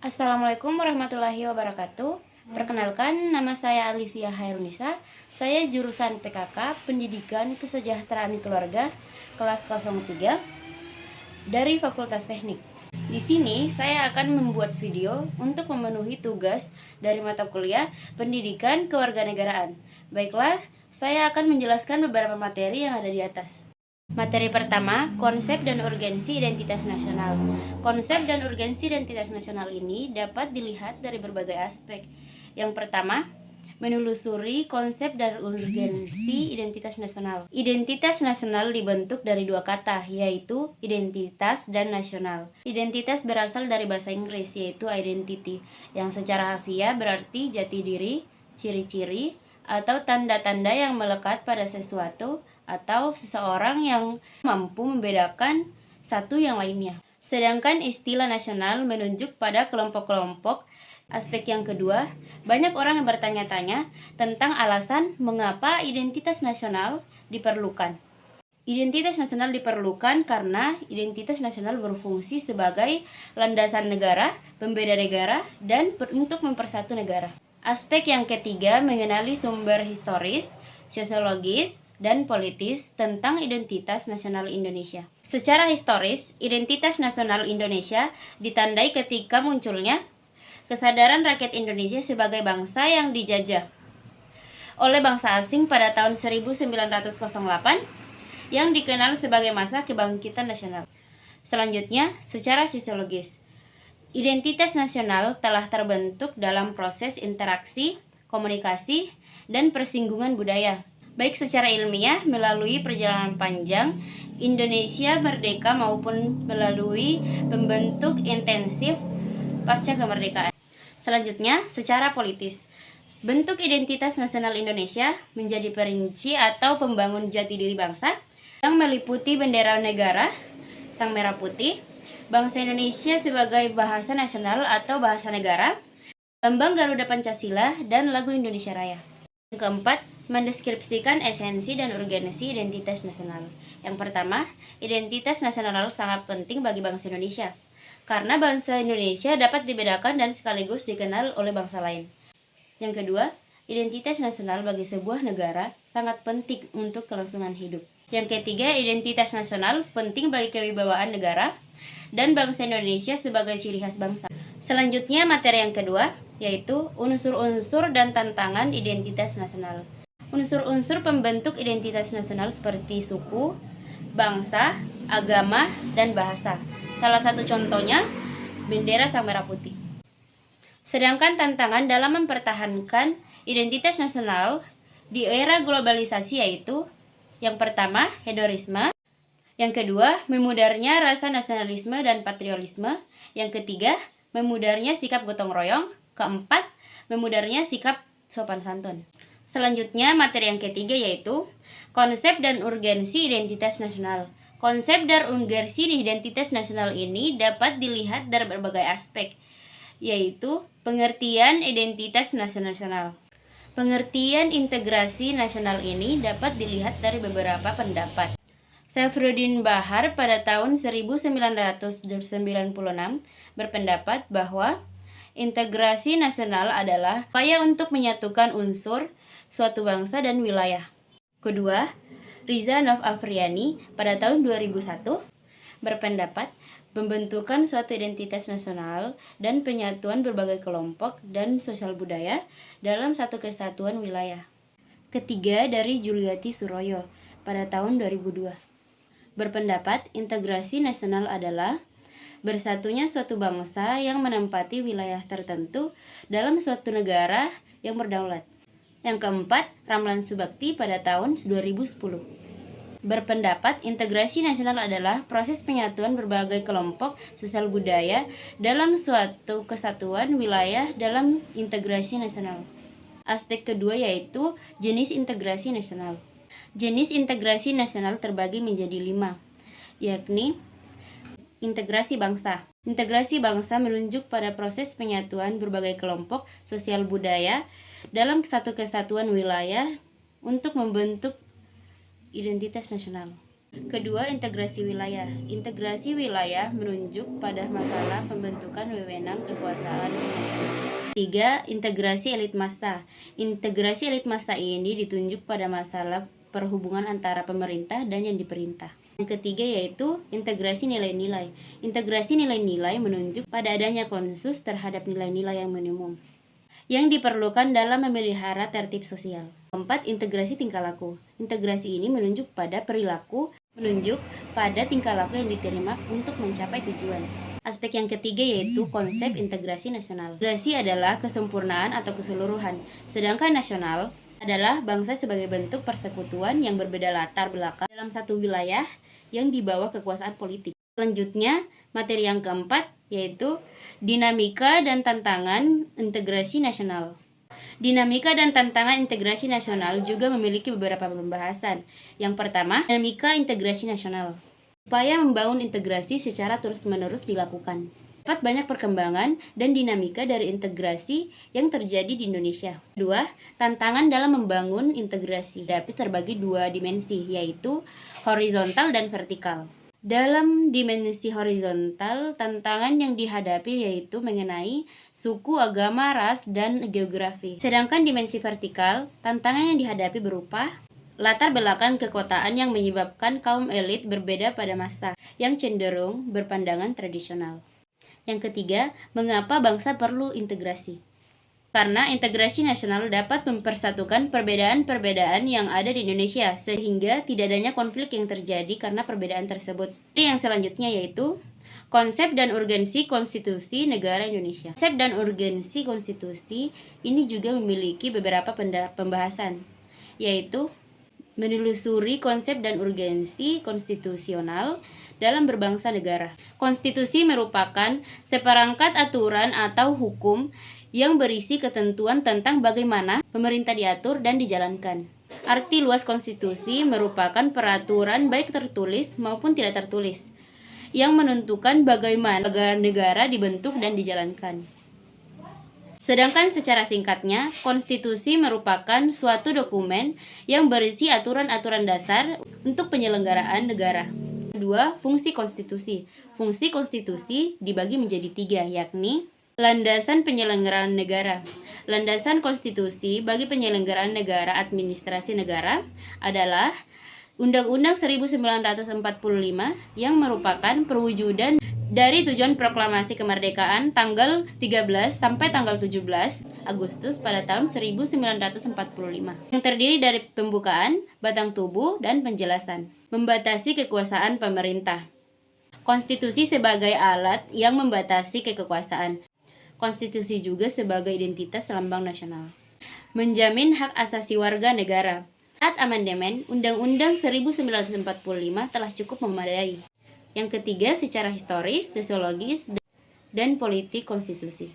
Assalamualaikum warahmatullahi wabarakatuh. Perkenalkan, nama saya Alivia Hairunisa. Saya jurusan PKK Pendidikan Kesejahteraan Keluarga kelas 03 dari Fakultas Teknik. Di sini saya akan membuat video untuk memenuhi tugas dari mata kuliah Pendidikan Kewarganegaraan. Baiklah, saya akan menjelaskan beberapa materi yang ada di atas. Materi pertama, konsep dan urgensi identitas nasional. Konsep dan urgensi identitas nasional ini dapat dilihat dari berbagai aspek. Yang pertama, menelusuri konsep dan urgensi identitas nasional. Identitas nasional dibentuk dari dua kata, yaitu identitas dan nasional. Identitas berasal dari bahasa Inggris, yaitu identity, yang secara harfiah berarti jati diri, ciri-ciri, atau tanda-tanda yang melekat pada sesuatu atau seseorang yang mampu membedakan satu yang lainnya. Sedangkan istilah nasional menunjuk pada kelompok-kelompok. Aspek yang kedua, banyak orang yang bertanya-tanya tentang alasan mengapa identitas nasional diperlukan. Identitas nasional diperlukan karena identitas nasional berfungsi sebagai landasan negara, pembeda negara, dan untuk mempersatu negara. Aspek yang ketiga mengenali sumber historis, sosiologis, dan politis tentang identitas nasional Indonesia. Secara historis, identitas nasional Indonesia ditandai ketika munculnya kesadaran rakyat Indonesia sebagai bangsa yang dijajah oleh bangsa asing pada tahun 1908 yang dikenal sebagai masa kebangkitan nasional. Selanjutnya, secara sosiologis, identitas nasional telah terbentuk dalam proses interaksi, komunikasi, dan persinggungan budaya. Baik secara ilmiah melalui perjalanan panjang Indonesia merdeka maupun melalui pembentuk intensif pasca kemerdekaan. Selanjutnya, secara politis, bentuk identitas nasional Indonesia menjadi perinci atau pembangun jati diri bangsa yang meliputi bendera negara, sang merah putih, bangsa Indonesia sebagai bahasa nasional atau bahasa negara, lambang Garuda Pancasila, dan lagu Indonesia Raya. Yang keempat, mendeskripsikan esensi dan urgensi identitas nasional. Yang pertama, identitas nasional sangat penting bagi bangsa Indonesia, karena bangsa Indonesia dapat dibedakan dan sekaligus dikenal oleh bangsa lain. Yang kedua, identitas nasional bagi sebuah negara sangat penting untuk kelangsungan hidup. Yang ketiga, identitas nasional penting bagi kewibawaan negara dan bangsa Indonesia sebagai ciri khas bangsa. Selanjutnya, materi yang kedua, yaitu unsur-unsur dan tantangan identitas nasional. Unsur-unsur pembentuk identitas nasional seperti suku, bangsa, agama, dan bahasa. Salah satu contohnya, bendera sang merah putih. Sedangkan tantangan dalam mempertahankan identitas nasional di era globalisasi yaitu yang pertama, hedonisme. Yang kedua, memudarnya rasa nasionalisme dan patriotisme. Yang ketiga, memudarnya sikap gotong royong. Keempat, memudarnya sikap sopan santun. Selanjutnya, materi yang ketiga yaitu konsep dan urgensi identitas nasional. Konsep dan urgensi identitas nasional ini dapat dilihat dari berbagai aspek, yaitu pengertian identitas nasional. Pengertian integrasi nasional ini dapat dilihat dari beberapa pendapat. Safruddin Bahar pada tahun 1996 berpendapat bahwa integrasi nasional adalah upaya untuk menyatukan unsur suatu bangsa dan wilayah. Kedua, Riza Nov Afriani pada tahun 2001 berpendapat pembentukan suatu identitas nasional dan penyatuan berbagai kelompok dan sosial budaya dalam satu kesatuan wilayah. Ketiga, dari Juliati Suroyo pada tahun 2002 berpendapat integrasi nasional adalah bersatunya suatu bangsa yang menempati wilayah tertentu dalam suatu negara yang berdaulat. Yang keempat, Ramlan Subakti pada tahun 2010 berpendapat integrasi nasional adalah proses penyatuan berbagai kelompok sosial budaya dalam suatu kesatuan wilayah dalam integrasi nasional. Aspek kedua yaitu jenis integrasi nasional. Jenis integrasi nasional terbagi menjadi 5, yakni integrasi bangsa. Integrasi bangsa menunjuk pada proses penyatuan berbagai kelompok sosial budaya dalam satu kesatuan wilayah untuk membentuk identitas nasional. Kedua, integrasi wilayah. Integrasi wilayah menunjuk pada masalah pembentukan wewenang kekuasaan nasional. Tiga, integrasi elit massa. Integrasi elit massa ini ditunjuk pada masalah perhubungan antara pemerintah dan yang diperintah. Yang ketiga yaitu integrasi nilai-nilai. Integrasi nilai-nilai menunjuk pada adanya konsensus terhadap nilai-nilai yang minimum yang diperlukan dalam memelihara tertib sosial. Keempat, integrasi tingkah laku. Integrasi ini menunjuk pada tingkah laku yang diterima untuk mencapai tujuan. Aspek yang ketiga yaitu konsep integrasi nasional. Integrasi adalah kesempurnaan atau keseluruhan, sedangkan nasional adalah bangsa sebagai bentuk persekutuan yang berbeda latar belakang dalam satu wilayah yang dibawa kekuasaan politik. Selanjutnya, materi yang keempat yaitu dinamika dan tantangan integrasi nasional. Dinamika dan tantangan integrasi nasional juga memiliki beberapa pembahasan. Yang pertama, dinamika integrasi nasional. Upaya membangun integrasi secara terus-menerus dilakukan. Dapat banyak perkembangan dan dinamika dari integrasi yang terjadi di Indonesia. Kedua, tantangan dalam membangun integrasi dapat terbagi dua dimensi, yaitu horizontal dan vertikal. Dalam dimensi horizontal, tantangan yang dihadapi yaitu mengenai suku, agama, ras, dan geografi. Sedangkan dimensi vertikal, tantangan yang dihadapi berupa latar belakang kekotaan yang menyebabkan kaum elit berbeda pada masa yang cenderung berpandangan tradisional. Yang ketiga, mengapa bangsa perlu integrasi? Karena integrasi nasional dapat mempersatukan perbedaan-perbedaan yang ada di Indonesia, sehingga tidak adanya konflik yang terjadi karena perbedaan tersebut. Yang selanjutnya yaitu konsep dan urgensi konstitusi negara Indonesia. Konsep dan urgensi konstitusi ini juga memiliki beberapa pembahasan, yaitu menelusuri konsep dan urgensi konstitusional dalam berbangsa negara. Konstitusi merupakan seperangkat aturan atau hukum yang berisi ketentuan tentang bagaimana pemerintah diatur dan dijalankan. Arti luas konstitusi merupakan peraturan baik tertulis maupun tidak tertulis yang menentukan bagaimana negara dibentuk dan dijalankan. Sedangkan secara singkatnya, konstitusi merupakan suatu dokumen yang berisi aturan-aturan dasar untuk penyelenggaraan negara. Kedua, fungsi konstitusi. Fungsi konstitusi dibagi menjadi tiga, yakni landasan penyelenggaraan negara. Landasan konstitusi bagi penyelenggaraan negara administrasi negara adalah Undang-Undang 1945 yang merupakan perwujudan dari tujuan proklamasi kemerdekaan tanggal 13 sampai tanggal 17 Agustus pada tahun 1945 yang terdiri dari pembukaan, batang tubuh, dan penjelasan. Membatasi kekuasaan pemerintah. Konstitusi sebagai alat yang membatasi kekuasaan. Konstitusi juga sebagai identitas lambang nasional. Menjamin hak asasi warga negara. Saat amandemen, Undang-Undang 1945 telah cukup memadai. Yang ketiga, secara historis, sosiologis, dan politik konstitusi.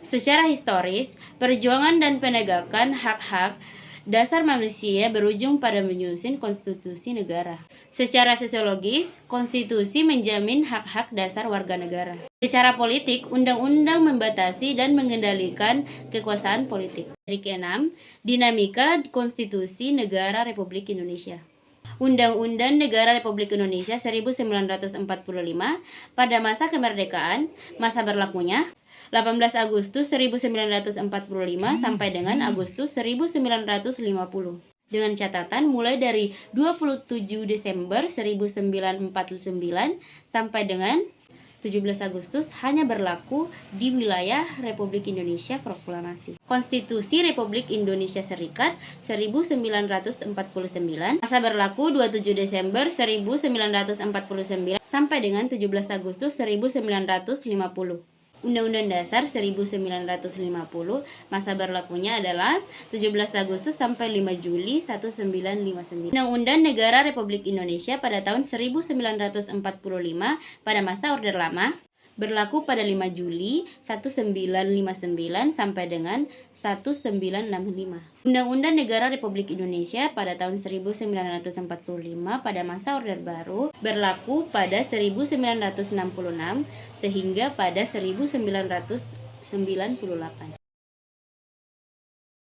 Secara historis, perjuangan dan penegakan hak-hak dasar manusia berujung pada menyusun konstitusi negara. Secara sosiologis, konstitusi menjamin hak-hak dasar warga negara. Secara politik, undang-undang membatasi dan mengendalikan kekuasaan politik. Dari keenam, dinamika konstitusi negara Republik Indonesia. Undang-Undang Negara Republik Indonesia 1945 pada masa kemerdekaan, masa berlakunya 18 Agustus 1945 sampai dengan Agustus 1950. Dengan catatan mulai dari 27 Desember 1949 sampai dengan 17 Agustus hanya berlaku di wilayah Republik Indonesia proklamasi. Konstitusi Republik Indonesia Serikat 1949 masa berlaku 27 Desember 1949 sampai dengan 17 Agustus 1950. Undang-Undang Dasar 1950 masa berlakunya adalah 17 Agustus sampai 5 Juli 1959. Undang-Undang Negara Republik Indonesia pada tahun 1945 pada masa Orde Lama berlaku pada 5 Juli 1959 sampai dengan 1965. Undang-Undang Negara Republik Indonesia pada tahun 1945 pada masa Orde Baru berlaku pada 1966 sehingga pada 1998.